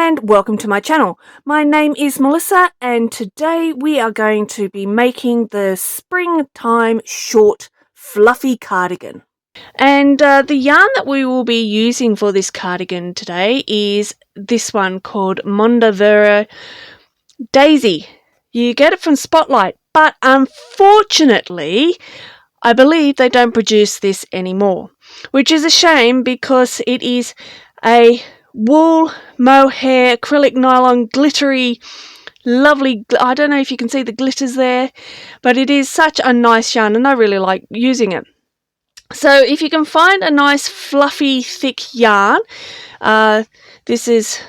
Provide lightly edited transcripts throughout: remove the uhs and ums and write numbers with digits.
and welcome to my channel. My name is Melissa and today we are going to be making the springtime short fluffy cardigan. And the yarn that we will be using for this cardigan today is this one called Mondavera Daisy. You get it from Spotlight, but unfortunately I believe they don't produce this anymore, which is a shame because it is a wool, mohair, acrylic nylon, glittery, lovely. I don't know if you can see the glitters there, but it is such a nice yarn and I really like using it. So if you can find a nice fluffy thick yarn, this is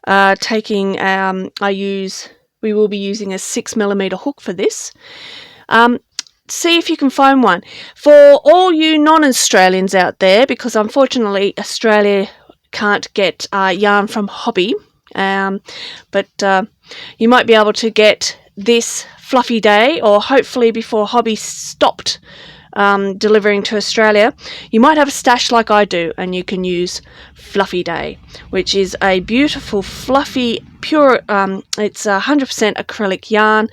we will be using a 6mm hook for this. See if you can find one. For all you non-Australians out there, because unfortunately Australia can't get yarn from Hobbii, but you might be able to get this Fluffy Day, or hopefully before Hobbii stopped delivering to Australia, you might have a stash like I do and you can use Fluffy Day, which is a beautiful fluffy pure it's 100% acrylic yarn,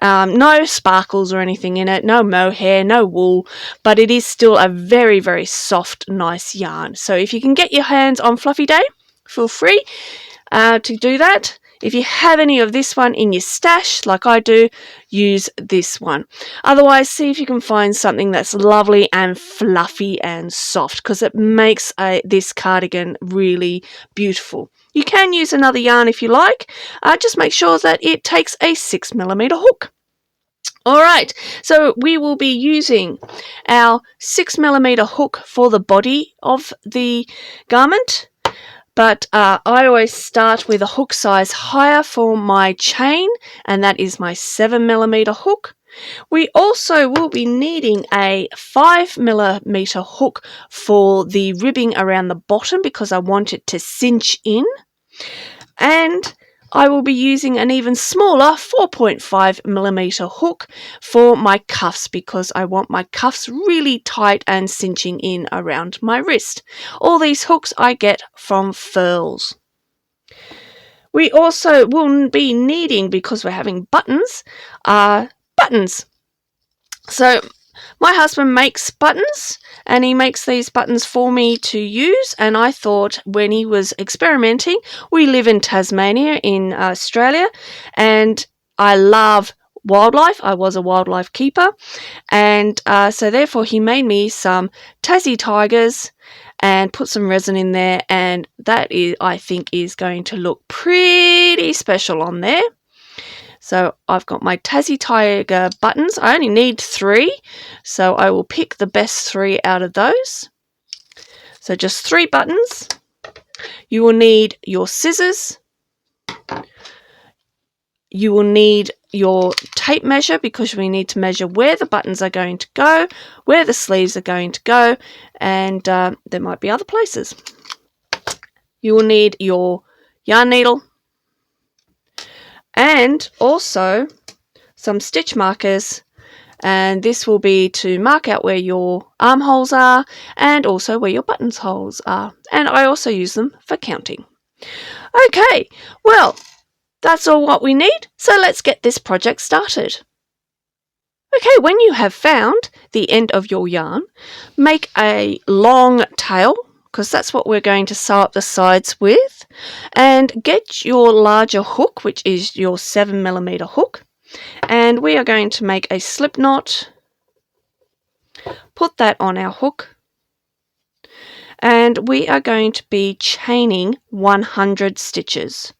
no sparkles or anything in it, no mohair, no wool, but it is still a very, very soft, nice yarn. So if you can get your hands on Fluffy Day, feel free to do that. If you have any of this one in your stash, like I do, use this one. Otherwise, see if you can find something that's lovely and fluffy and soft, because it makes this cardigan really beautiful. You can use another yarn if you like. Just make sure that it takes a 6mm hook. Alright, so we will be using our 6mm hook for the body of the garment. But I always start with a hook size higher for my chain, and that is my 7mm hook. We also will be needing a 5mm hook for the ribbing around the bottom because I want it to cinch in. And I will be using an even smaller 4.5mm hook for my cuffs because I want my cuffs really tight and cinching in around my wrist. All these hooks I get from Furls. We also will be needing, because we're having buttons, buttons. So my husband makes buttons and he makes these buttons for me to use, and I thought when he was experimenting, we live in Tasmania in Australia and I love wildlife. I was a wildlife keeper, and so therefore he made me some Tassie tigers and put some resin in there, and that is, I think, is going to look pretty special on there. So I've got my Tassie Tiger buttons. I only need 3, so I will pick the best 3 out of those. So just 3 buttons. You will need your scissors. You will need your tape measure because we need to measure where the buttons are going to go, where the sleeves are going to go, and there might be other places. You will need your yarn needle, and also some stitch markers, and this will be to mark out where your armholes are and also where your buttons holes are, and I also use them for counting. Okay, well, that's all what we need, so let's get this project started. Okay, when you have found the end of your yarn, make a long tail, because that's what we're going to sew up the sides with, and get your larger hook, which is your 7mm hook, and we are going to make a slip knot, put that on our hook, and we are going to be chaining 100 stitches.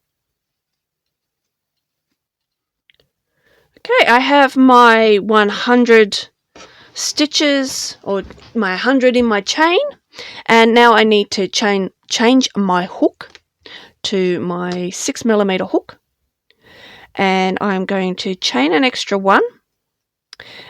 Okay, I have my 100 stitches, or my 100 in my chain, and now I need to change my hook to my 6mm hook, and I'm going to chain an extra 1,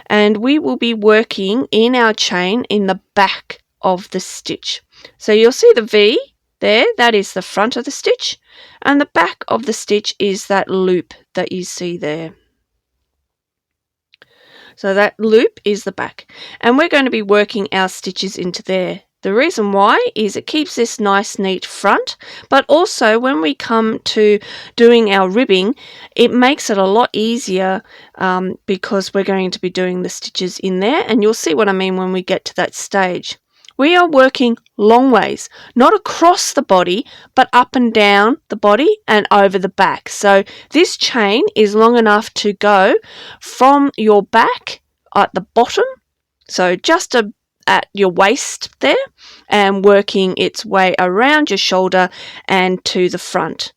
and we will be working in our chain in the back of the stitch. So you'll see the V there, that is the front of the stitch, and the back of the stitch is that loop that you see there. So that loop is the back, and we're going to be working our stitches into there The reason why is it keeps this nice neat front, but also when we come to doing our ribbing, it makes it a lot easier because we're going to be doing the stitches in there, and you'll see what I mean when we get to that stage. We are working long ways, not across the body, but up and down the body and over the back. So this chain is long enough to go from your back at the bottom, so just at your waist there, and working its way around your shoulder and to the front.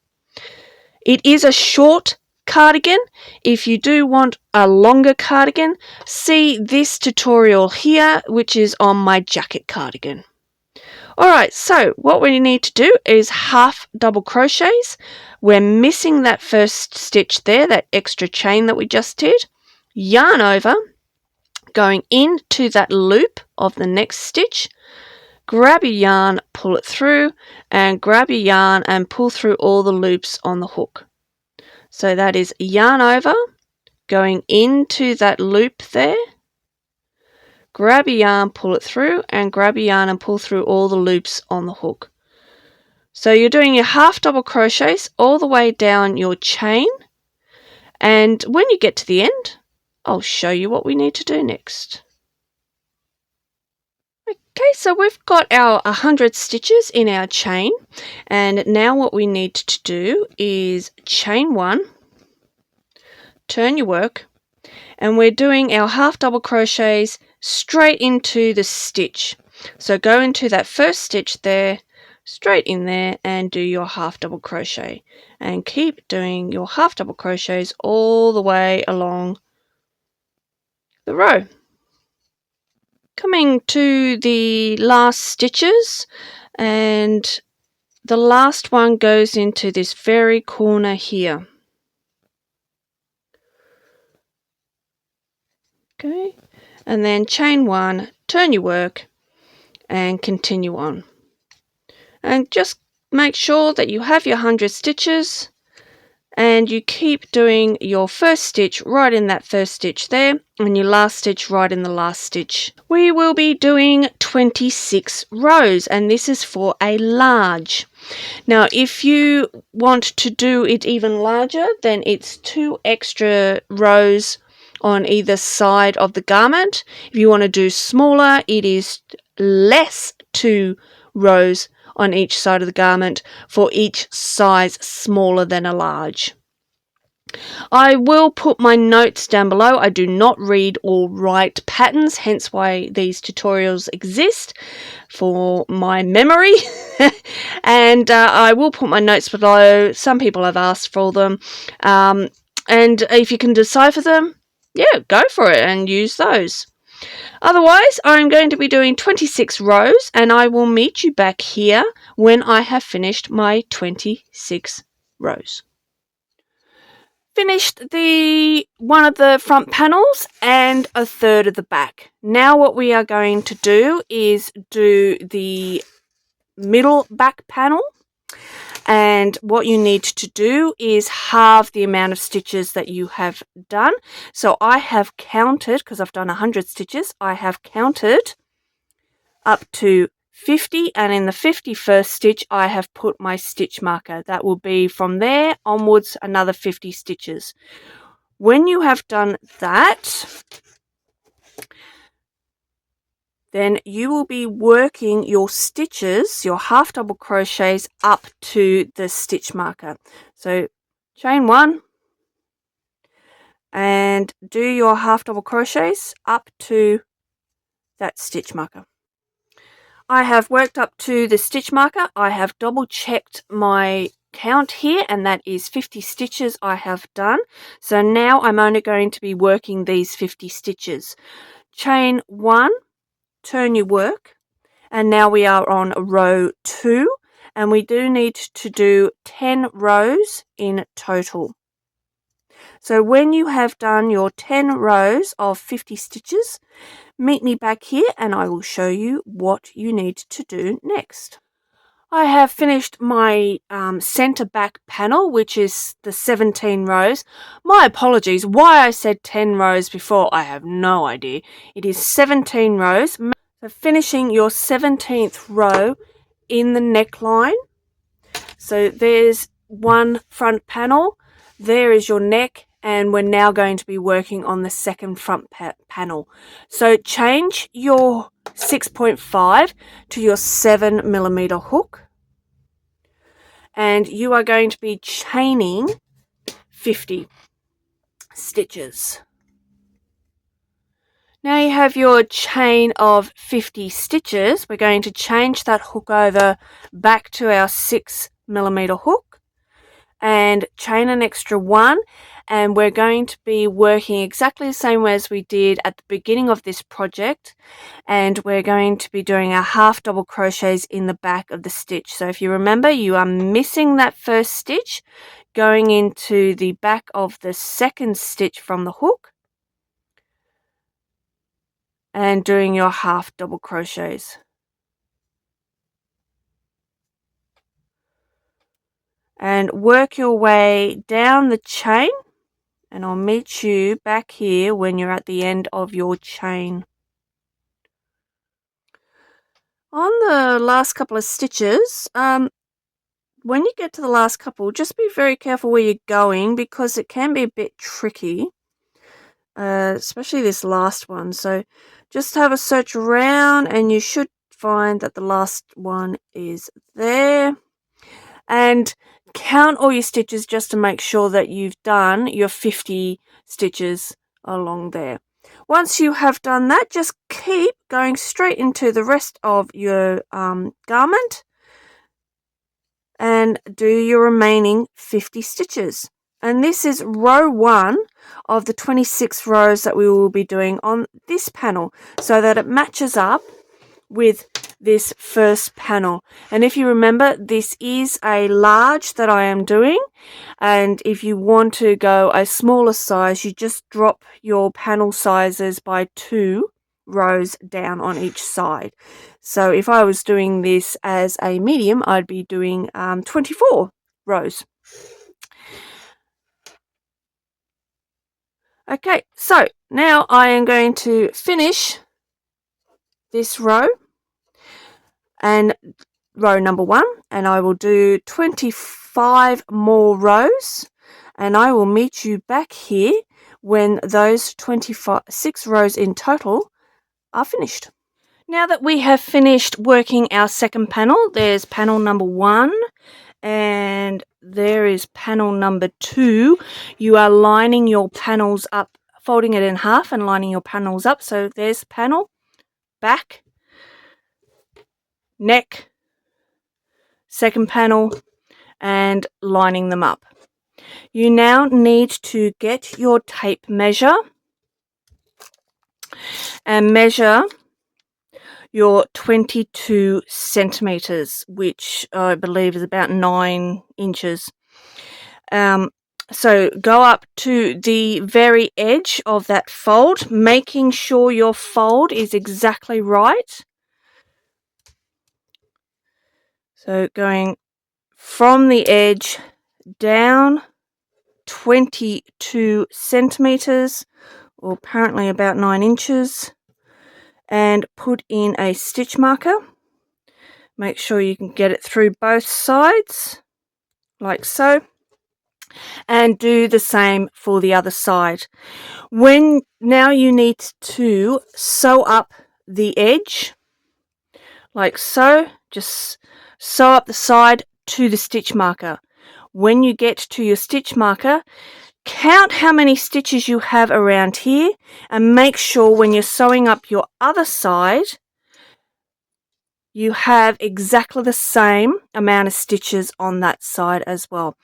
It is a short cardigan. If you do want a longer cardigan, see this tutorial here, which is on my jacket cardigan. Alright, so what we need to do is half double crochets. We're missing that first stitch there, that extra chain that we just did. Yarn over, going into that loop of the next stitch, grab your yarn, pull it through, and grab your yarn and pull through all the loops on the hook. So that is yarn over, going into that loop there, grab your yarn, pull it through, and grab your yarn and pull through all the loops on the hook. So you're doing your half double crochets all the way down your chain, and when you get to the end, I'll show you what we need to do next. Okay, so we've got our 100 stitches in our chain, and now what we need to do is chain 1, turn your work, and we're doing our half double crochets straight into the stitch. So go into that first stitch there, straight in there, and do your half double crochet, and keep doing your half double crochets all the way along the row. Coming to the last stitches, and the last one goes into this very corner here. Okay, and then chain 1, turn your work, and continue on. And just make sure that you have your 100 stitches, and you keep doing your first stitch right in that first stitch there, and your last stitch right in the last stitch. We will be doing 26 rows, and this is for a large. Now if you want to do it even larger, then it's 2 extra rows on either side of the garment. If you want to do smaller, it is less 2 rows on each side of the garment for each size smaller than a large. I will put my notes down below. I do not read or write patterns, hence why these tutorials exist, for my memory. And I will put my notes below. Some people have asked for them, and if you can decipher them, yeah, go for it and use those. Otherwise, I'm going to be doing 26 rows, and I will meet you back here when I have finished my 26 rows. Finished one of the front panels and a third of the back. Now what we are going to do is do the middle back panel, and what you need to do is halve the amount of stitches that you have done. So I have counted, because I've done 100 stitches, I have counted up to 50, and in the 51st stitch I have put my stitch marker. That will be from there onwards another 50 stitches. When you have done that, then you will be working your stitches, your half double crochets, up to the stitch marker. So chain 1 and do your half double crochets up to that stitch marker. I have worked up to the stitch marker. I have double checked my count here, and that is 50 stitches I have done. So now I'm only going to be working these 50 stitches. Chain 1, turn your work, and now we are on row 2, and we do need to do 10 rows in total. So when you have done your 10 rows of 50 stitches, meet me back here and I will show you what you need to do next. I have finished my center back panel, which is the 17 rows. My apologies, why I said 10 rows before, I have no idea. It is 17 rows. So So finishing your 17th row in the neckline. So there's one front panel, there is your neck, and we're now going to be working on the second front panel. So change your 6.5 to your 7mm hook, and you are going to be chaining 50 stitches. Now you have your chain of 50 stitches. We're going to change that hook over back to our 6mm hook and chain an extra one, and we're going to be working exactly the same way as we did at the beginning of this project, and we're going to be doing our half double crochets in the back of the stitch. So if you remember, you are missing that first stitch, going into the back of the second stitch from the hook and doing your half double crochets. And work your way down the chain, and I'll meet you back here when you're at the end of your chain. On the last couple of stitches, when you get to the last couple, just be very careful where you're going because it can be a bit tricky, especially this last one. So just have a search around and you should find that the last one is there. And count all your stitches just to make sure that you've done your 50 stitches along there. Once you have done that, just keep going straight into the rest of your garment and do your remaining 50 stitches. And this is row 1 of the 26 rows that we will be doing on this panel, so that it matches up with this first panel. And if you remember, this is a large that I am doing, and if you want to go a smaller size, you just drop your panel sizes by 2 rows down on each side. So if I was doing this as a medium, I'd be doing 24 rows. Okay, so now I am going to finish this row and row number 1, and I will do 25 more rows, and I will meet you back here when those 26 rows in total are finished. Now that we have finished working our second panel, there's panel number 1 and there is panel number 2. You are lining your panels up, folding it in half and lining your panels up. So there's panel, back, neck, second panel, and lining them up. You now need to get your tape measure and measure your 22 centimeters, which I believe is about 9 inches. So go up to the very edge of that fold, making sure your fold is exactly right. So going from the edge down 22 centimeters, or apparently about 9 inches, and put in a stitch marker. Make sure you can get it through both sides, like so, and do the same for the other side. Now you need to sew up the edge, like so. Just sew up the side to the stitch marker. When you get to your stitch marker, count how many stitches you have around here and make sure when you're sewing up your other side, you have exactly the same amount of stitches on that side as well.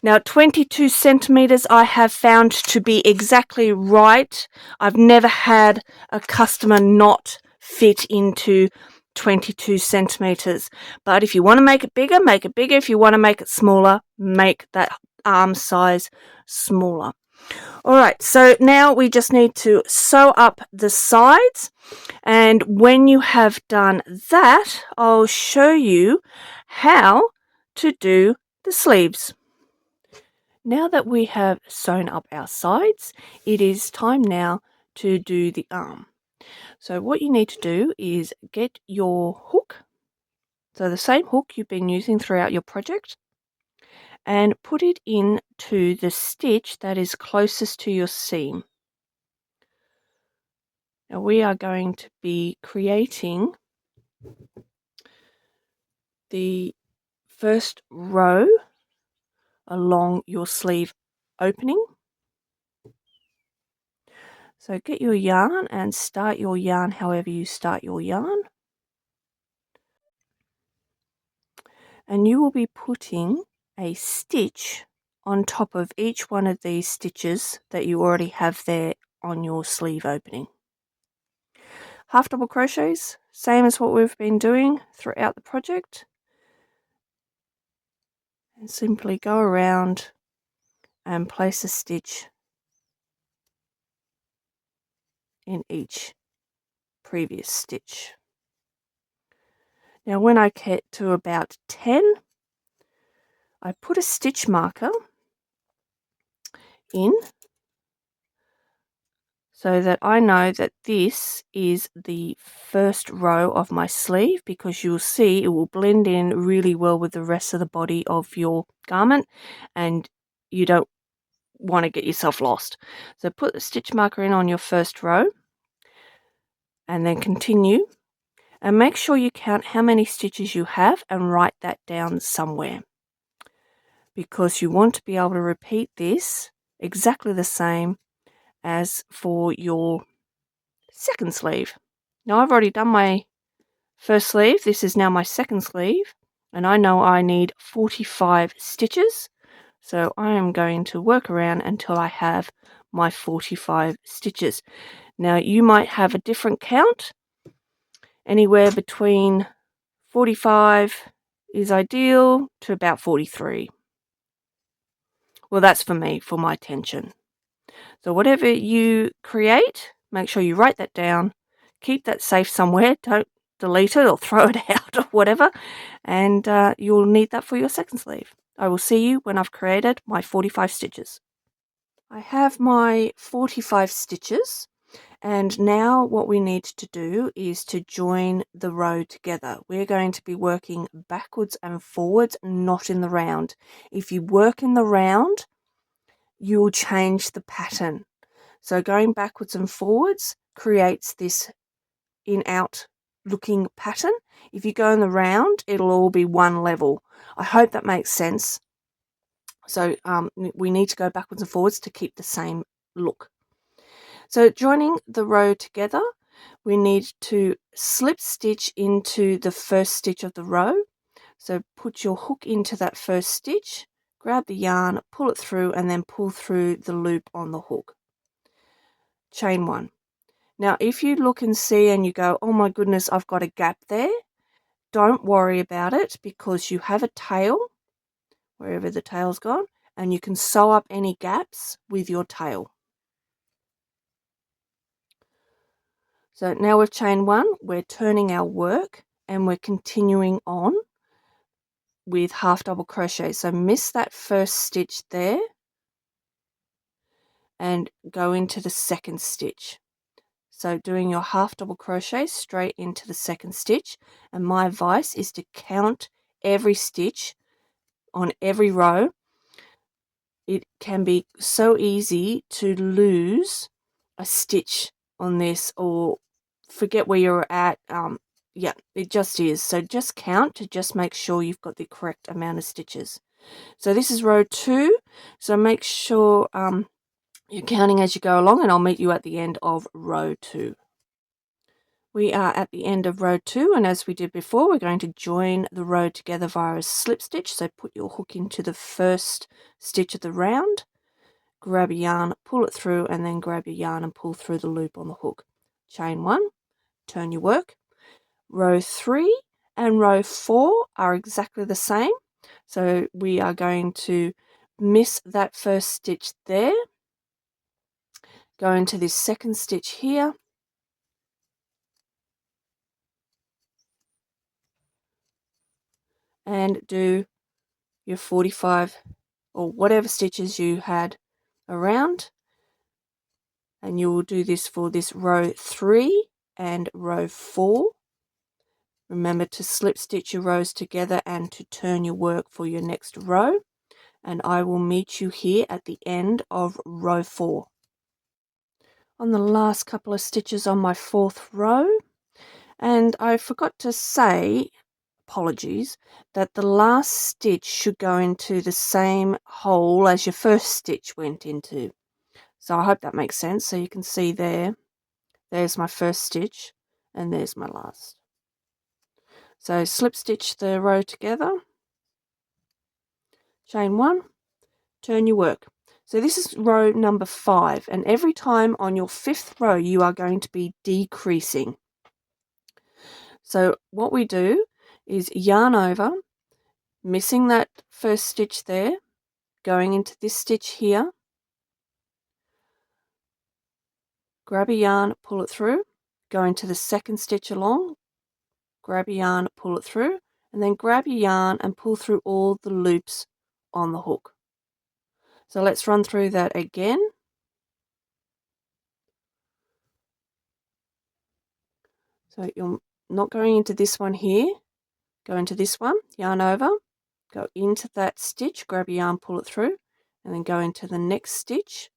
Now 22 centimeters I have found to be exactly right. I've never had a customer not fit into 22 centimeters. But if you want to make it bigger, make it bigger. If you want to make it smaller, make that arm size smaller. Alright, so now we just need to sew up the sides, and when you have done that, I'll show you how to do the sleeves. Now that we have sewn up our sides, it is time now to do the arm. So what you need to do is get your hook, so the same hook you've been using throughout your project, and put it into the stitch that is closest to your seam. Now we are going to be creating the first row along your sleeve opening. So get your yarn and start your yarn however you start your yarn. And you will be putting a stitch on top of each one of these stitches that you already have there on your sleeve opening. Half double crochets, same as what we've been doing throughout the project. And simply go around and place a stitch in each previous stitch. Now when I get to about 10, I put a stitch marker in so that I know that this is the first row of my sleeve, because you'll see it will blend in really well with the rest of the body of your garment and you don't want to get yourself lost. So put the stitch marker in on your first row and then continue, and make sure you count how many stitches you have and write that down somewhere, because you want to be able to repeat this exactly the same as for your second sleeve. Now I've already done my first sleeve. This is now my second sleeve, and I know I need 45 stitches. So I am going to work around until I have my 45 stitches. Now you might have a different count. Anywhere between 45 is ideal to about 43. Well, that's for me, for my tension. So whatever you create, make sure you write that down. Keep that safe somewhere. Don't delete it or throw it out or whatever. And you'll need that for your second sleeve. I will see you when I've created my 45 stitches. I have my 45 stitches. And now what we need to do is to join the row together. We're going to be working backwards and forwards, not in the round. If you work in the round, you'll change the pattern. So going backwards and forwards creates this in-out looking pattern. If you go in the round, it'll all be one level. I hope that makes sense. So we need to go backwards and forwards to keep the same look. So joining the row together, we need to slip stitch into the first stitch of the row. So put your hook into that first stitch, grab the yarn, pull it through, and then pull through the loop on the hook. Chain one. Now if you look and see and you go, oh my goodness, I've got a gap there, don't worry about it, because you have a tail, wherever the tail's gone, and you can sew up any gaps with your tail. So now we've chained one, we're turning our work and we're continuing on with half double crochet. So miss that first stitch there and go into the second stitch. So doing your half double crochet straight into the second stitch, and my advice is to count every stitch on every row. It can be so easy to lose a stitch on this or forget where you're at. Yeah, it just is. So just count to just make sure you've got the correct amount of stitches. So this is row 2. So make sure you're counting as you go along, and I'll meet you at the end of row 2. We are at the end of row 2, and as we did before, we're going to join the row together via a slip stitch. So put your hook into the first stitch of the round, grab a yarn, pull it through, and then grab your yarn and pull through the loop on the hook. Chain 1, turn your work. Row 3 and row 4 are exactly the same. So we are going to miss that first stitch there, go into this second stitch here, and do your 45 or whatever stitches you had around, and you will do this for this row 3 and row 4. Remember to slip stitch your rows together and to turn your work for your next row. And I will meet you here at the end of row 4. On the last couple of stitches on my 4th row, and I forgot to say, apologies, that the last stitch should go into the same hole as your first stitch went into. So I hope that makes sense. So you can see there's my first stitch and there's my last. So slip stitch the row together, chain 1, turn your work. So this is row number 5, and every time on your 5th row you are going to be decreasing. So what we do is yarn over, missing that first stitch there, going into this stitch here, grab a yarn, pull it through, go into the second stitch along, grab a yarn, pull it through, and then grab your yarn and pull through all the loops on the hook. So let's run through that again. So you're not going into this one here, go into this one, yarn over, go into that stitch, grab your yarn, pull it through, and then go into the next stitch,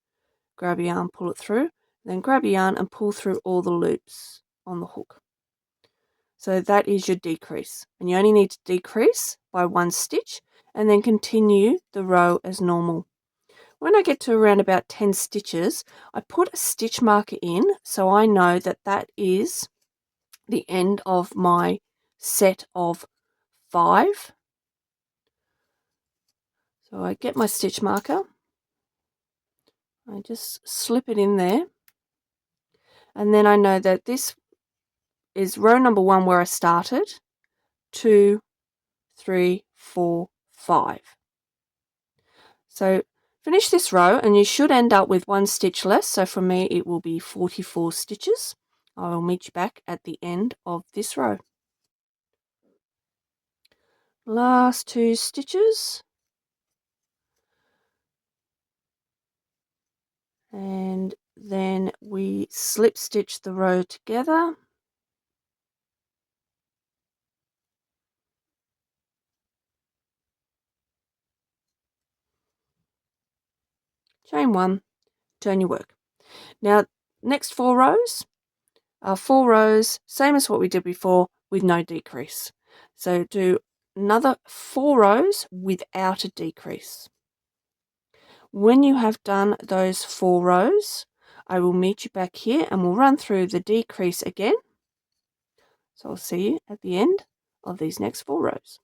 grab your yarn, pull it through, then grab your yarn and pull through all the loops on the hook. So that is your decrease, and you only need to decrease by 1 stitch and then continue the row as normal. When I get to around about 10 stitches, I put a stitch marker in so I know that that is the end of my set of 5. So I get my stitch marker, I just slip it in there, and then I know that this is row number 1 where I started, 2, 3, 4, 5. So finish this row and you should end up with 1 stitch less. So for me it will be 44 stitches. I will meet you back at the end of this row. Last 2 stitches. And then we slip stitch the row together. Chain 1, turn your work. Now next 4 rows are 4 rows, same as what we did before, with no decrease. So do another 4 rows without a decrease. When you have done those 4 rows, I will meet you back here and we'll run through the decrease again. So I'll see you at the end of these next 4 rows.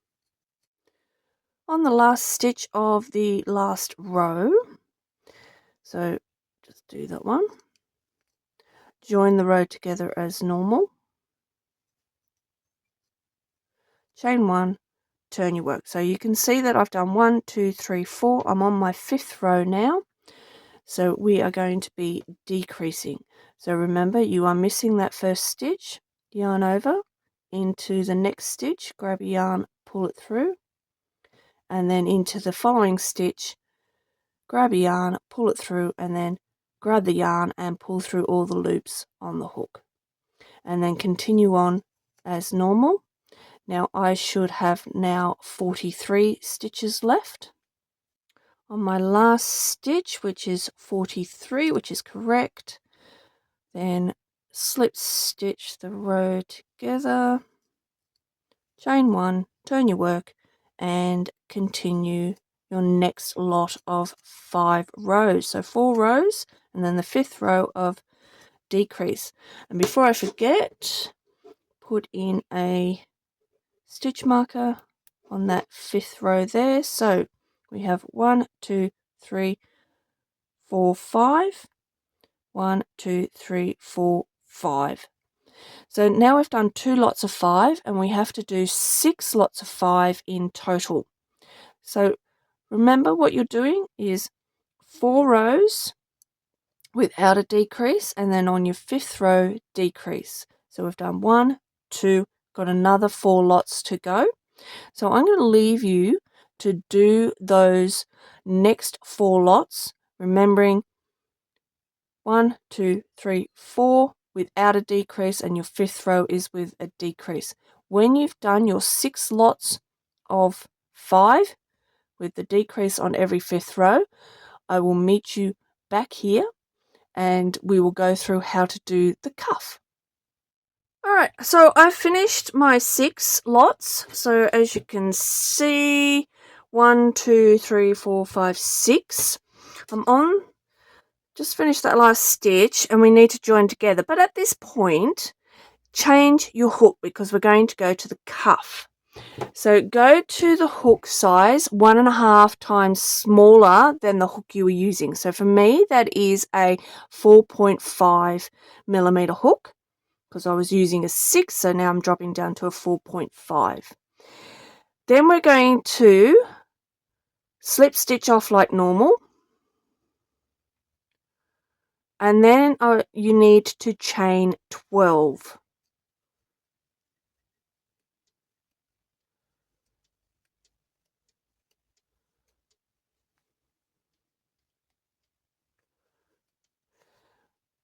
On the last stitch of the last row, so just do that one, join the row together as normal, chain 1, turn your work. So you can see that I've done 1, 2, 3, 4. I'm on my 5th row now. So we are going to be decreasing. So remember, you are missing that first stitch, yarn over into the next stitch, grab a yarn, pull it through, and then into the following stitch, grab a yarn, pull it through, and then grab the yarn and pull through all the loops on the hook. And then continue on as normal. Now I should have now 43 stitches left. On my last stitch, which is 43, which is correct, then slip stitch the row together, chain 1, turn your work, and continue your next lot of 5 rows. So 4 rows, and then the 5th row of decrease. And before I forget, put in a stitch marker on that 5th row there. So we have 1, 2, 3, 4, 5. 1, 2, 3, 4, 5. So now we've done 2 lots of 5 and we have to do 6 lots of 5 in total. So remember, what you're doing is 4 rows without a decrease, and then on your 5th row decrease. So we've done 1, 2, got another 4 lots to go. So I'm going to leave you to do those next 4 lots, remembering 1, 2, 3, 4 without a decrease and your 5th row is with a decrease. When you've done your 6 lots of 5 with the decrease on every 5th row, I will meet you back here and we will go through how to do the cuff. Alright, so I've finished my 6 lots. So as you can see, 1, 2, 3, 4, 5, 6. I'm on, just finished that last stitch and we need to join together. But at this point, change your hook because we're going to go to the cuff. So go to the hook size 1.5 times smaller than the hook you were using. So for me, that is a 4.5 millimeter hook because I was using a 6, so now I'm dropping down to a 4.5. Then we're going to slip stitch off like normal. And then you need to chain 12.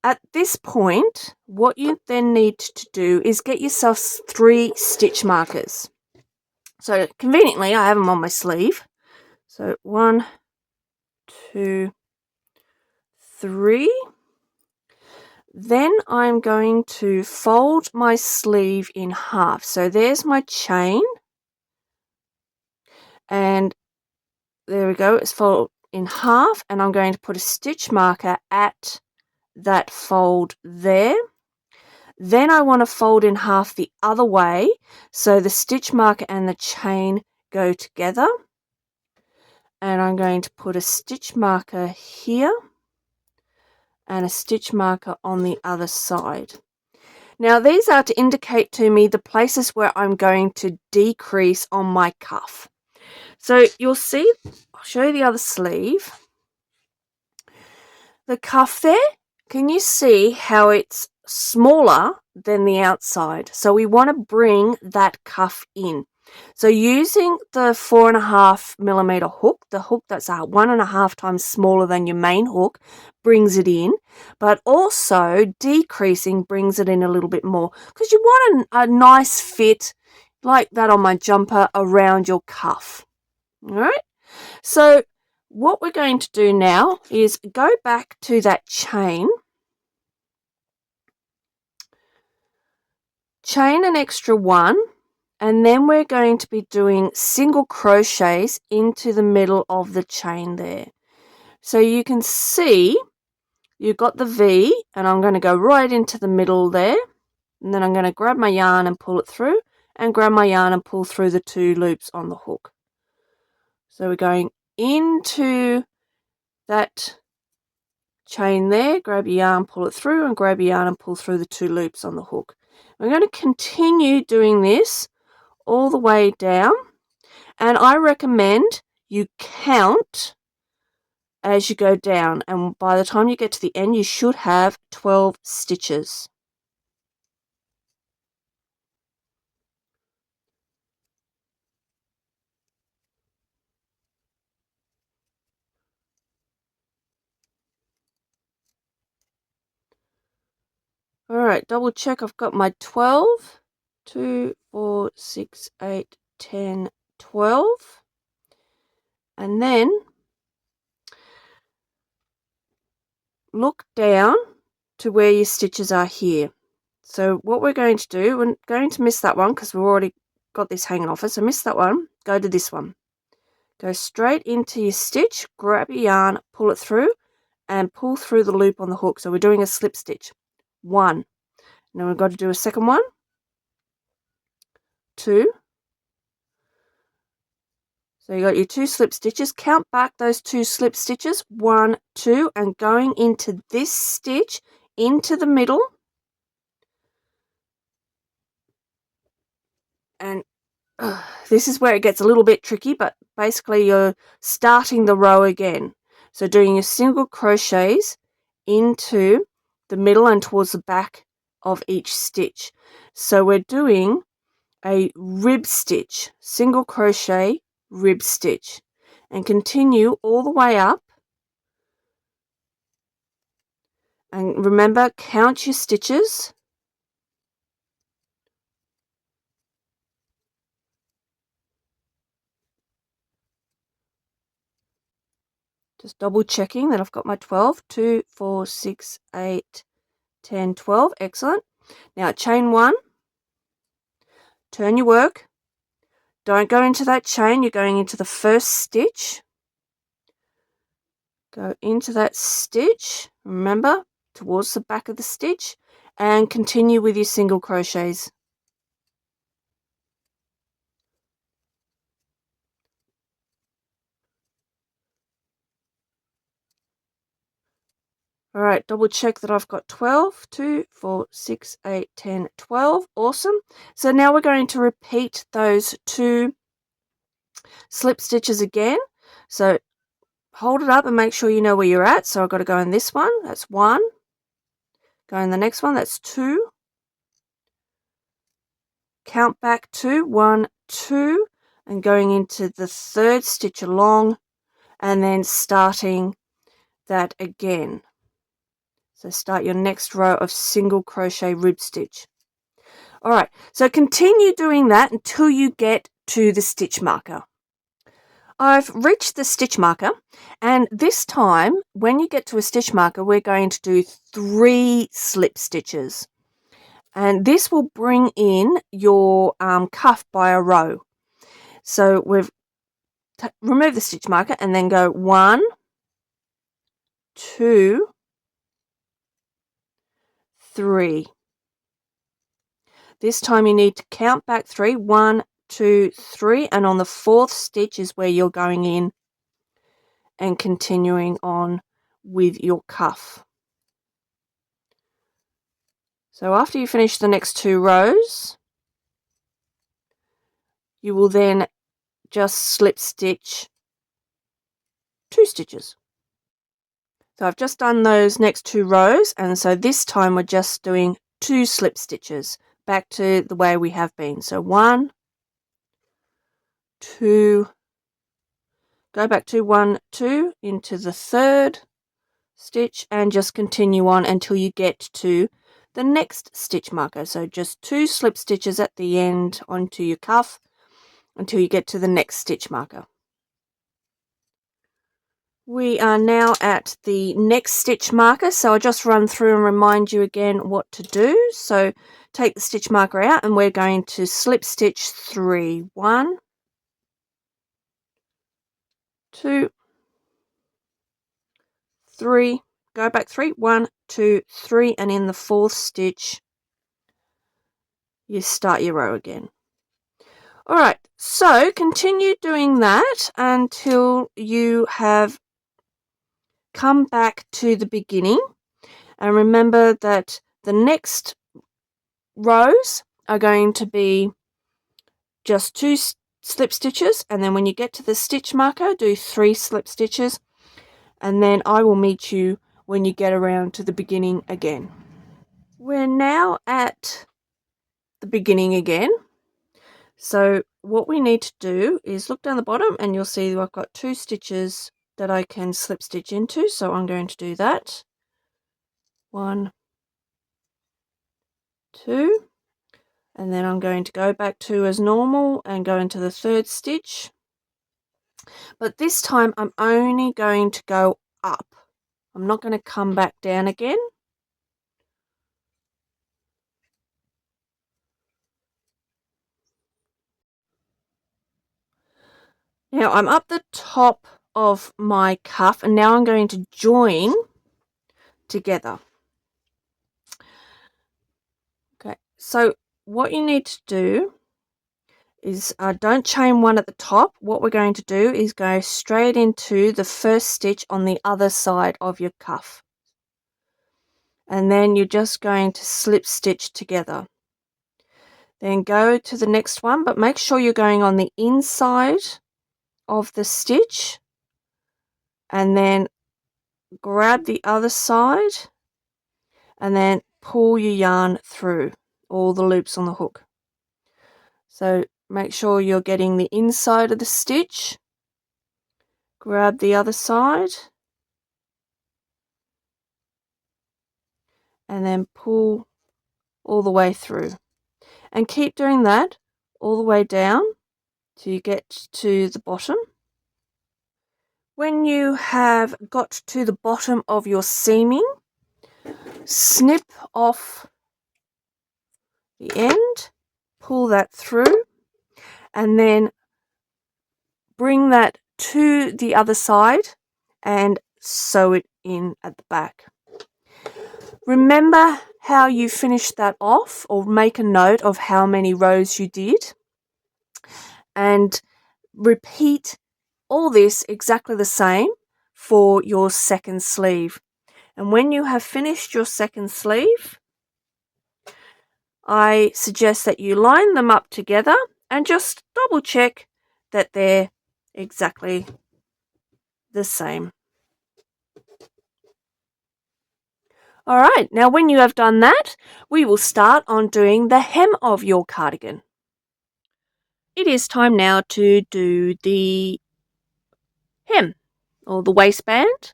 At this point, what you then need to do is get yourself 3 stitch markers. So conveniently, I have them on my sleeve. So 1, 2, 3. Then I'm going to fold my sleeve in half. So there's my chain. And there we go, it's folded in half. And I'm going to put a stitch marker at that fold there. Then I want to fold in half the other way so the stitch marker and the chain go together. And I'm going to put a stitch marker here and a stitch marker on the other side. Now these are to indicate to me the places where I'm going to decrease on my cuff. So you'll see, I'll show you the other sleeve. The cuff there, can you see how it's smaller than the outside? So we want to bring that cuff in. So using the 4.5 millimeter hook, the hook that's 1.5 times smaller than your main hook, brings it in, but also decreasing brings it in a little bit more because you want a nice fit like that on my jumper around your cuff. All right, so what we're going to do now is go back to that chain an extra 1, and then we're going to be doing single crochets into the middle of the chain there. So you can see you've got the V, and I'm going to go right into the middle there, and then I'm going to grab my yarn and pull it through, and grab my yarn and pull through the 2 loops on the hook. So we're going into that chain there, grab your yarn, pull it through, and grab your yarn and pull through the 2 loops on the hook. We're going to continue doing this all the way down, and I recommend you count as you go down, and by the time you get to the end you should have 12 stitches. Alright, double check I've got my 12. 2, 4, 6, 8, 10, 12. And then look down to where your stitches are here. So what we're going to do, we're going to miss that one because we've already got this hanging off it. So miss that one, go to this one. Go straight into your stitch, grab your yarn, pull it through, and pull through the loop on the hook. So we're doing a slip stitch. 1. Now we've got to do a second one. 2. So you got your 2 slip stitches. Count back those 2 slip stitches. 1, 2, and going into this stitch, into the middle. And this is where it gets a little bit tricky, but basically you're starting the row again. So doing your single crochets into the middle and towards the back of each stitch. So we're doing a rib stitch, single crochet, rib stitch, and continue all the way up And remember, count your stitches. Just double checking that I've got my 12. 2, 4, 6, 8, 10, 12. Excellent. Now chain 1. Turn your work. Don't go into that chain. You're going into the first stitch. Go into that stitch. Remember, towards the back of the stitch. And continue with your single crochets. Alright, double check that I've got 12, 2, 4, 6, 8, 10, 12. Awesome. So now we're going to repeat those 2 slip stitches again. So hold it up and make sure you know where you're at. So I've got to go in this one. That's 1. Go in the next one. That's 2. Count back 2. 1, 2. And going into the 3rd stitch along. And then starting that again. So start your next row of single crochet rib stitch. Alright, so continue doing that until you get to the stitch marker. I've reached the stitch marker, and this time when you get to a stitch marker we're going to do 3 slip stitches, and this will bring in your cuff by a row. So we've remove the stitch marker and then go 1, 2, 3. This time you need to count back 3. 1, 2, 3, and on the 4th stitch is where you're going in and continuing on with your cuff. So after you finish the next 2 rows, you will then just slip stitch 2 stitches. So I've just done those next 2 rows, and so this time we're just doing 2 slip stitches back to the way we have been. So 1, 2, go back to 1, 2 into the 3rd stitch and just continue on until you get to the next stitch marker. So just 2 slip stitches at the end onto your cuff until you get to the next stitch marker. We are now at the next stitch marker, so I'll just run through and remind you again what to do. So take the stitch marker out and we're going to slip stitch 3. 1, 2, 3, go back 3, 1, 2, 3, and in the 4th stitch you start your row again. Alright, so continue doing that until you have come back to the beginning, and remember that the next rows are going to be just 2 slip stitches, and then when you get to the stitch marker do 3 slip stitches, and then I will meet you when you get around to the beginning again. We're now at the beginning again. So what we need to do is look down the bottom and you'll see that I've got 2 stitches that I can slip stitch into, so I'm going to do that. 1, 2, and then I'm going to go back to as normal and go into the 3rd stitch, but this time I'm only going to go up. I'm not going to come back down again. Now I'm up the top of my cuff, and now I'm going to join together. Okay, so what you need to do is don't chain 1 at the top. What we're going to do is go straight into the 1st stitch on the other side of your cuff, and then you're just going to slip stitch together. Then go to the next one, but make sure you're going on the inside of the stitch, and then grab the other side and then pull your yarn through all the loops on the hook. So make sure you're getting the inside of the stitch, grab the other side, and then pull all the way through. And keep doing that all the way down till you get to the bottom. When you have got to the bottom of your seaming, snip off the end, pull that through, and then bring that to the other side and sew it in at the back. Remember how you finished that off, or make a note of how many rows you did, and repeat all this exactly the same for your second sleeve. And when you have finished your second sleeve, I suggest that you line them up together and just double check that they're exactly the same. Alright, now when you have done that, we will start on doing the hem of your cardigan. It is time now to do the hem, or the waistband,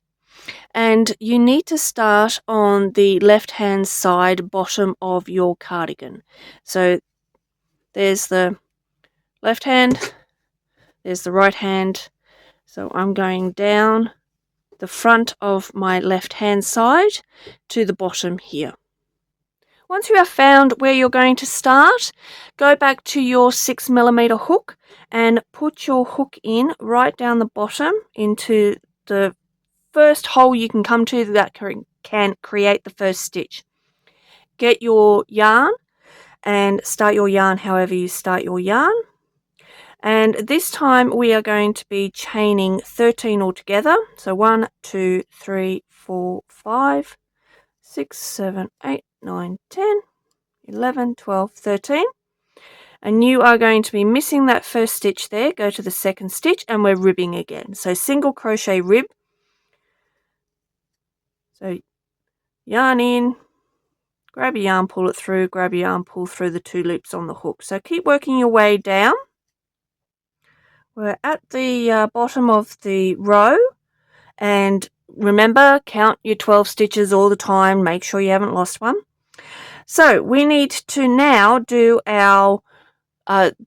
and you need to start on the left hand side bottom of your cardigan. So there's the left hand, there's the right hand, so I'm going down the front of my left hand side to the bottom here. Once you have found where you're going to start, go back to your 6mm hook and put your hook in right down the bottom into the first hole you can come to that can create the first stitch. Get your yarn and start your yarn however you start your yarn. And this time we are going to be chaining 13 altogether. So 1, 2, 3, 4, 5, 6, 7, 8, 9, 10, 11, 12, 13. And you are going to be missing that first stitch there. Go to the second stitch and we're ribbing again. So single crochet rib. So yarn in, grab your yarn, pull it through, grab your yarn, pull through the 2 loops on the hook. So keep working your way down. We're at the bottom of the row, and remember, count your 12 stitches all the time. Make sure you haven't lost one. So we need to now do our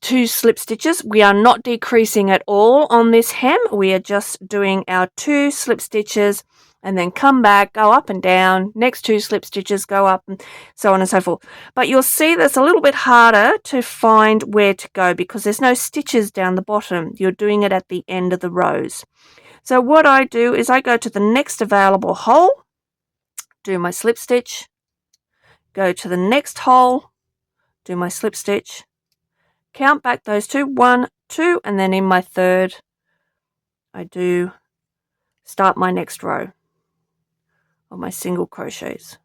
2 slip stitches. We are not decreasing at all on this hem. We are just doing our 2 slip stitches and then come back, go up and down, next 2 slip stitches, go up, and so on and so forth. But you'll see that's a little bit harder to find where to go because there's no stitches down the bottom. You're doing it at the end of the rows. So what I do is I go to the next available hole, do my slip stitch, go to the next hole, do my slip stitch, count back those 2, 1, 2, and then in my third I do start my next row of my single crochets.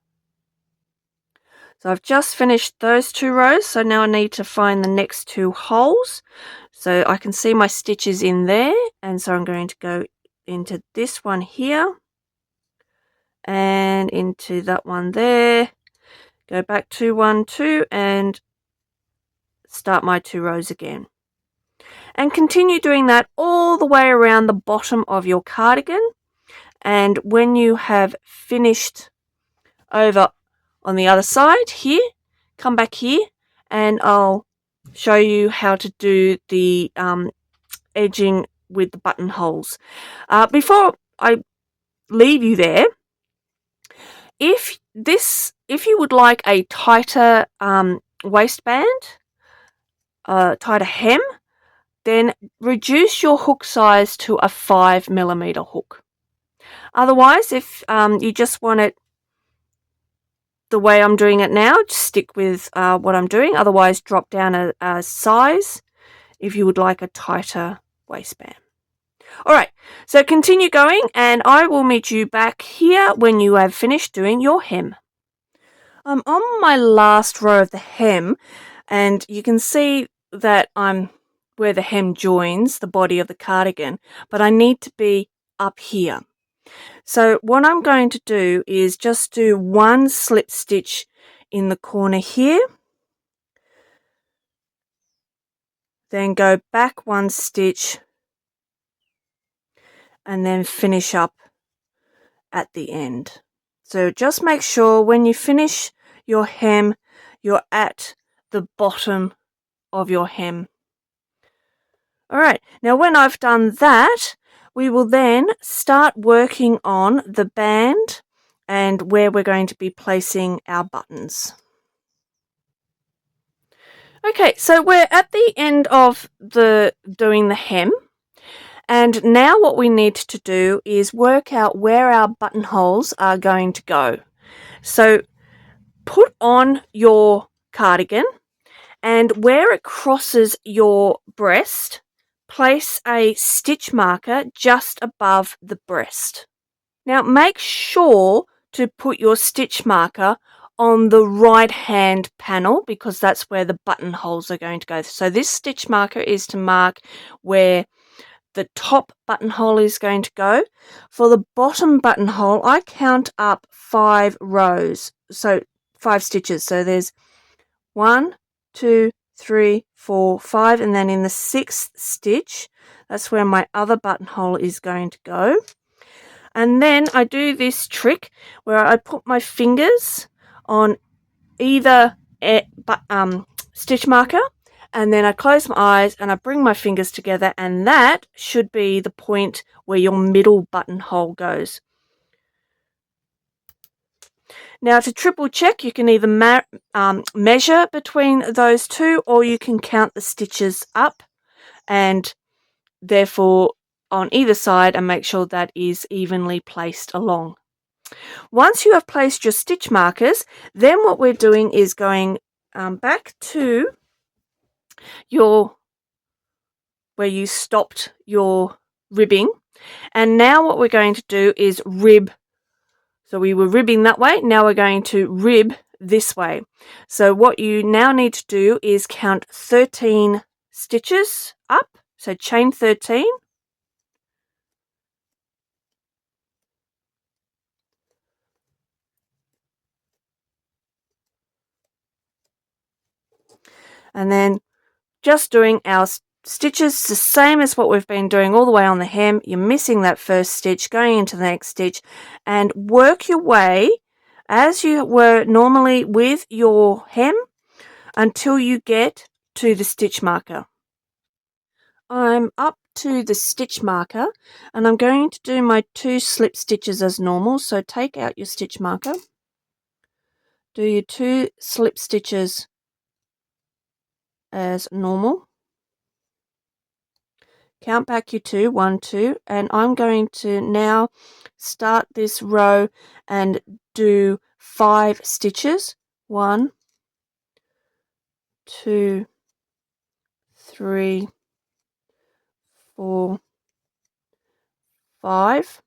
So I've just finished those 2 rows, so now I need to find the next 2 holes. So I can see my stitches in there, and so I'm going to go into this one here and into that one there, go back to 1, 2 and start my 2 rows again. And continue doing that all the way around the bottom of your cardigan. And when you have finished over on the other side here, come back here and I'll show you how to do the edging with the buttonholes. Before I leave you there, if you would like a tighter waistband, tighter hem, then reduce your hook size to a 5mm hook. Otherwise, if you just want it the way I'm doing it now, just stick with what I'm doing. Otherwise, drop down a size if you would like a tighter waistband. Alright, so continue going and I will meet you back here when you have finished doing your hem. I'm on my last row of the hem, and you can see that I'm where the hem joins the body of the cardigan, but I need to be up here. So what I'm going to do is just do 1 slip stitch in the corner here, then go back 1 stitch and then finish up at the end. So just make sure when you finish your hem, you're at the bottom of your hem. Alright, now when I've done that, we will then start working on the band and where we're going to be placing our buttons. Okay, so we're at the end of doing the hem, and now what we need to do is work out where our buttonholes are going to go. So put on your cardigan, and where it crosses your breast, place a stitch marker just above the breast. Now make sure to put your stitch marker on the right hand panel because that's where the buttonholes are going to go. So this stitch marker is to mark where the top buttonhole is going to go. For the bottom buttonhole, I count up 5 rows, so 5 stitches. So there's 1, 2, 3, 4, 5, and then in the 6th stitch, that's where my other buttonhole is going to go. And then I do this trick where I put my fingers on either stitch marker, and then I close my eyes and I bring my fingers together, and that should be the point where your middle buttonhole goes. Now to triple check, you can either measure between those two, or you can count the stitches up and therefore on either side and make sure that is evenly placed along. Once you have placed your stitch markers, then what we're doing is going back to where you stopped your ribbing, and now what we're going to do is rib. So we were ribbing that way, now we're going to rib this way. So what you now need to do is count 13 stitches up, so chain 13. And then just doing our stitches the same as what we've been doing all the way on the hem. You're missing that first stitch, going into the next stitch, and work your way as you were normally with your hem until you get to the stitch marker. I'm up to the stitch marker and I'm going to do my 2 slip stitches as normal. So take out your stitch marker, do your 2 slip stitches as normal, count back your 2, 1, 2, and I'm going to now start this row and do 5 stitches. 1, 2, 3, 4, 5.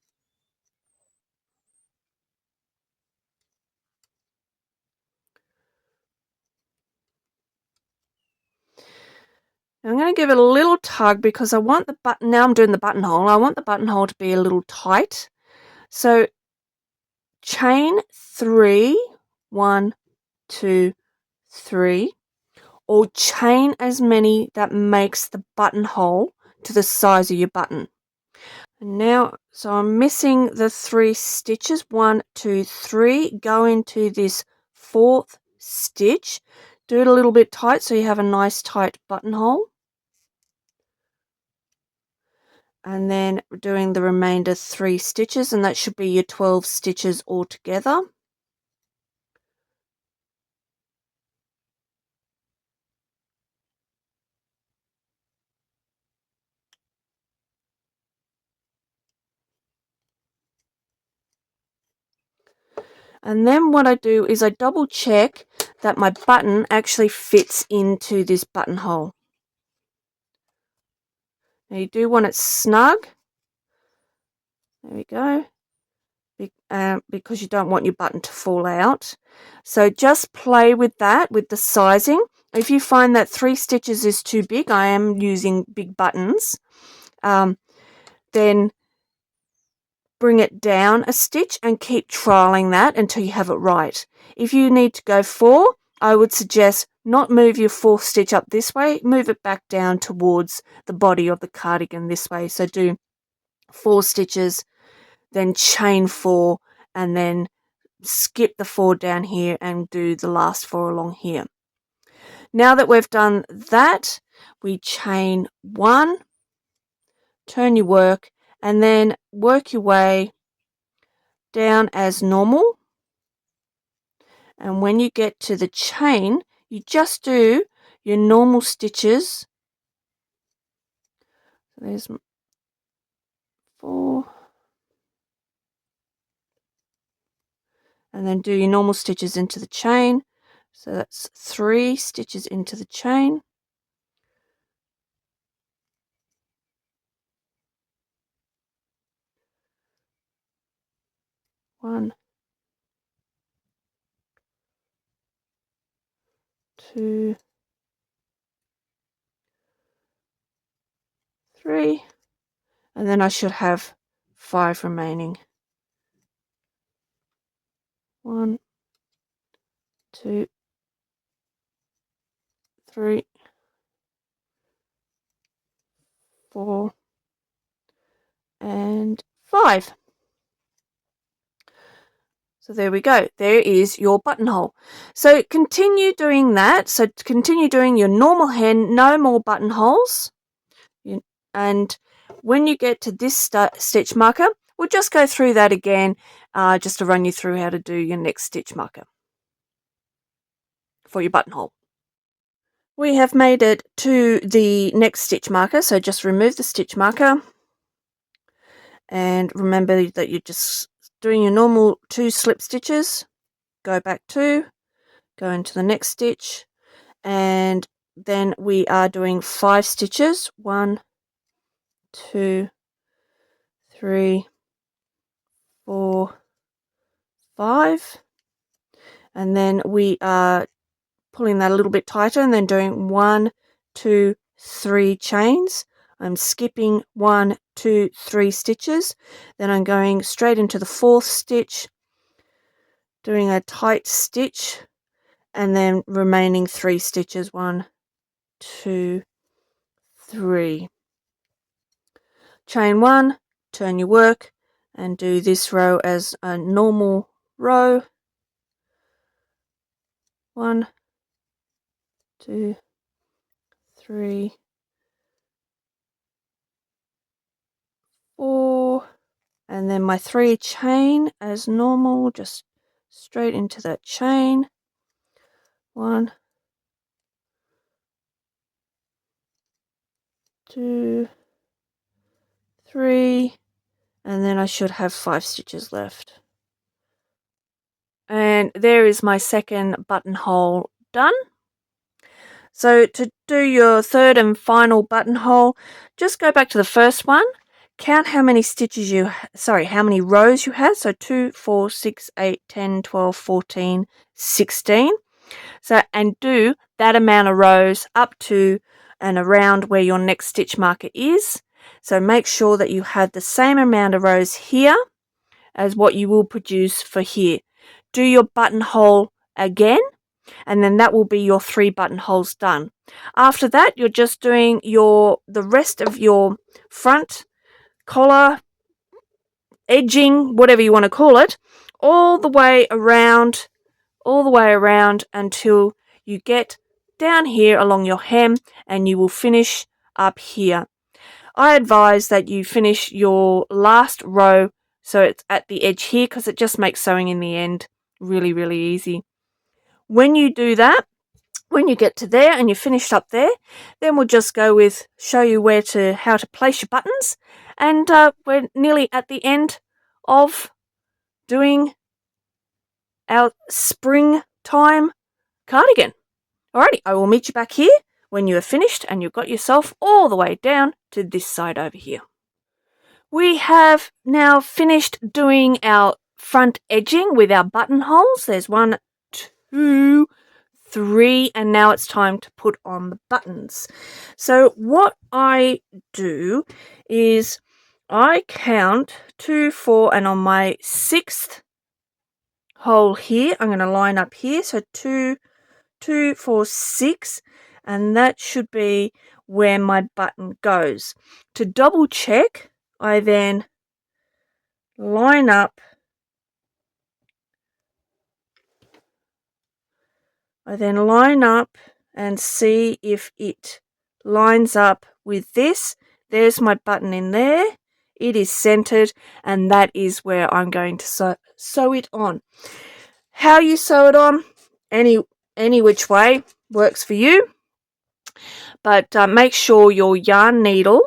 I'm going to give it a little tug because I want the button, now I'm doing the buttonhole, I want the buttonhole to be a little tight. So chain 3, 1, 2, 3, or chain as many that makes the buttonhole to the size of your button. And now, so I'm missing the 3 stitches, 1, 2, 3, go into this 4th stitch, do it a little bit tight so you have a nice tight buttonhole. And then doing the remainder 3 stitches, and that should be your 12 stitches altogether. And then what I do is I double check that my button actually fits into this buttonhole. Now you do want it snug. There we go. Because you don't want your button to fall out. So just play with that, with the sizing. If you find that 3 stitches is too big, I am using big buttons, then bring it down a stitch and keep trialing that until you have it right. If you need to go 4, I would suggest not move your 4th stitch up this way, move it back down towards the body of the cardigan this way. So do 4 stitches, then chain 4, and then skip the 4 down here and do the last 4 along here. Now that we've done that, we chain 1, turn your work, and then work your way down as normal. And when you get to the chain, you just do your normal stitches. There's 4. And then do your normal stitches into the chain. So that's 3 stitches into the chain. 1, 2, 3, and then I should have 5 remaining. 1, 2, 3, 4, and 5. So there we go. There is your buttonhole. So continue doing that. So continue doing your normal hem, no more buttonholes. And when you get to this stitch marker, we'll just go through that again, just to run you through how to do your next stitch marker for your buttonhole. We have made it to the next stitch marker, so just remove the stitch marker. And remember that you're just doing your normal 2 slip stitches, go back 2, go into the next stitch, and then we are doing 5 stitches. 1, 2, 3, 4, 5. And then we are pulling that a little bit tighter and then doing 1, 2, 3 chains. I'm skipping 1, 2, 3 stitches. Then I'm going straight into the 4th stitch, doing a tight stitch, and then remaining 3 stitches. 1, 2, 3. Chain 1, turn your work, and do this row as a normal row. 1, 2, 3, 4, and then my 3 chain as normal, just straight into that chain. 1, 2, 3, and then I should have 5 stitches left. And there is my second buttonhole done. So to do your third and final buttonhole, just go back to the first one, count how many how many rows you had. So 2, 4, 6, 8, 10, 12, 14, 16. So, and do that amount of rows up to and around where your next stitch marker is. So make sure that you have the same amount of rows here as what you will produce for here. Do your buttonhole again, and then that will be your 3 buttonholes done. After that, you're just doing the rest of your front collar, edging, whatever you want to call it, all the way around until you get down here along your hem, and you will finish up here. I advise that you finish your last row so it's at the edge here, because it just makes sewing in the end really, really easy. When you do that, when you get to there and you're finished up there, then we'll just show you how to place your buttons, and we're nearly at the end of doing our springtime cardigan. Alrighty, I will meet you back here when you are finished and you've got yourself all the way down to this side over here. We have now finished doing our front edging with our buttonholes. There's 1, 2, 3, and now it's time to put on the buttons. So what I do is I count 2, 4, and on my 6th hole here, I'm going to line up here. So 2, 2, 4, 6, and that should be where my button goes. To double check, I then line up I then line up and see if it lines up with this. There's my button in there. It is centered, and that is where I'm going to sew it on. How you sew it on, any which way works for you, but make sure your yarn needle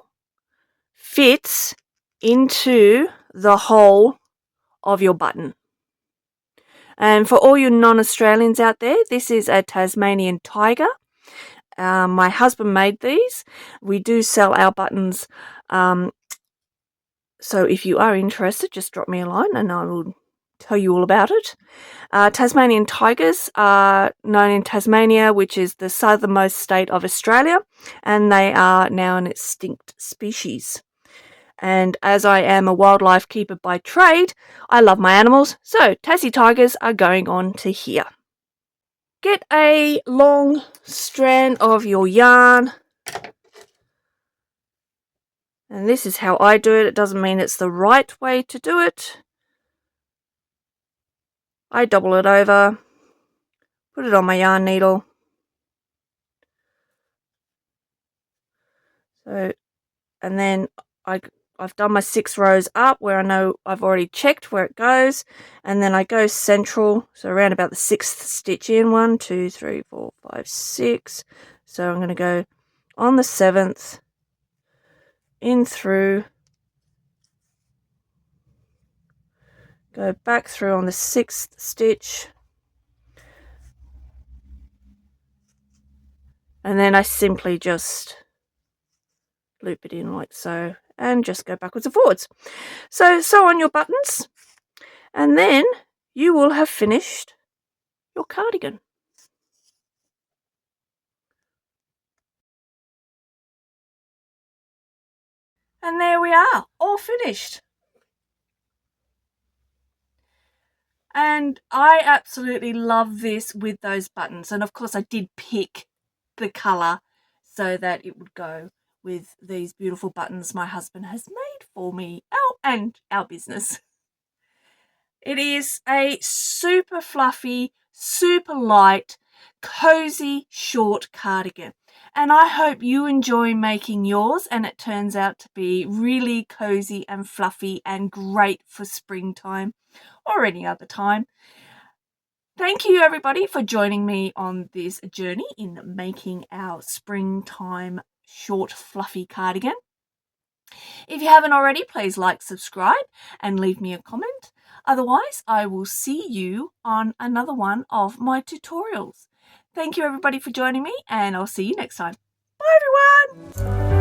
fits into the hole of your button. And for all you non-Australians out there, this is a Tasmanian Tiger. My husband made these. We do sell our buttons. So if you are interested, just drop me a line and I will tell you all about it. Tasmanian tigers are known in Tasmania, which is the southernmost state of Australia, and they are now an extinct species. And as I am a wildlife keeper by trade, I love my animals, so Tassie tigers are going on to here. Get a long strand of your yarn, and this is how I do it. It doesn't mean it's the right way to do it. I double it over, put it on my yarn needle. So, and then I've done my 6 rows up where I know I've already checked where it goes, and then I go central, so around about the 6th stitch in. 1, 2, 3, 4, 5, 6. So I'm going to go on the 7th, in through, go back through on the 6th stitch, and then I simply just loop it in like so, and just go backwards and forwards. So sew on your buttons, and then you will have finished your cardigan. And there we are, all finished. And I absolutely love this with those buttons. And of course I did pick the colour so that it would go with these beautiful buttons my husband has made for me and our business. It is a super fluffy, super light, cozy, short cardigan. And I hope you enjoy making yours and it turns out to be really cozy and fluffy and great for springtime or any other time. Thank you everybody for joining me on this journey in making our springtime short fluffy cardigan. If you haven't already, please like, subscribe and leave me a comment. Otherwise, I will see you on another one of my tutorials. Thank you everybody for joining me, and I'll see you next time. Bye everyone!